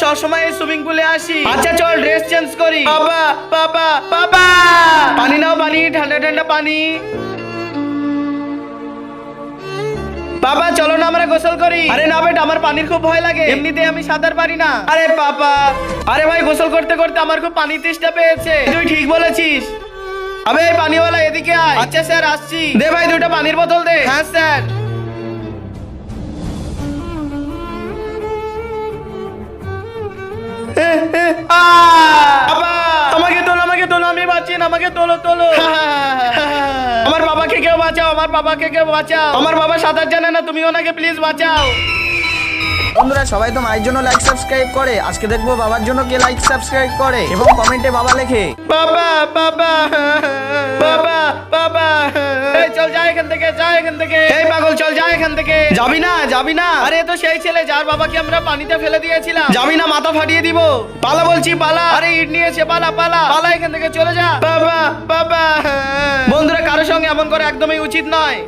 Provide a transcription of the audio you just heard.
সবসময় এই সুইমিং পুলে আসি। আচ্ছা চল ড্রেস চেঞ্জ করি। বাবা বাবা বাবা, পানি নাও, পানি, ঠান্ডা ঠান্ডা পানি। বাবা চলো না আমরা গোসল করি। আরে না বেটা, আমার পানির খুব ভয় লাগে, এমনিতে আমি সাঁতার পারি না। আরে বাবা, আরে ভাই গোসল করতে করতে আমার খুব পানি তেষ্টা পেয়েছে। তুই ঠিক বলেছিস। আবে পানিওয়ালা এদিকে আয়। আচ্ছা স্যার আসছি। দে ভাই দুটো পানির বোতল দে। হ্যাঁ স্যার। আমাকে তোলো, আমাকে তোলো, আমি বাঁচি না, আমাকে তোলো তোলো। আমার বাবাকে কেউ বাঁচাও, আমার বাবাকে কেউ বাঁচাও। আমার বাবা সাঁতার জানে না, তুমি ওনাকে প্লিজ বাঁচাও। বন্ধুরা সবাই তো মায়ের জন্য লাইক সাবস্ক্রাইব করে, আজকে দেখবো বাবার জন্য কে লাইক সাবস্ক্রাইব করে এবং কমেন্টে বাবা লেখে। বাবা বাবা বাবা বাবা, এই চল যা এখান থেকে, যা এখান থেকে। এই পাগল চল যা এখান থেকে। যাবি না, যাবি না। আরে এ তো সেই ছেলে যার বাবাকে আমরা পানিতে ফেলে দিয়েছিলাম। যাবি না, মাথা ফাটিয়ে দিব। পালা বলছি পালা। আরে ইট নিয়েছে, পালা পালা পালা, এখান থেকে চলে যা। বাবা বাবা। বন্ধুরা কারোর সঙ্গে এমন করে একদমই উচিত নয়।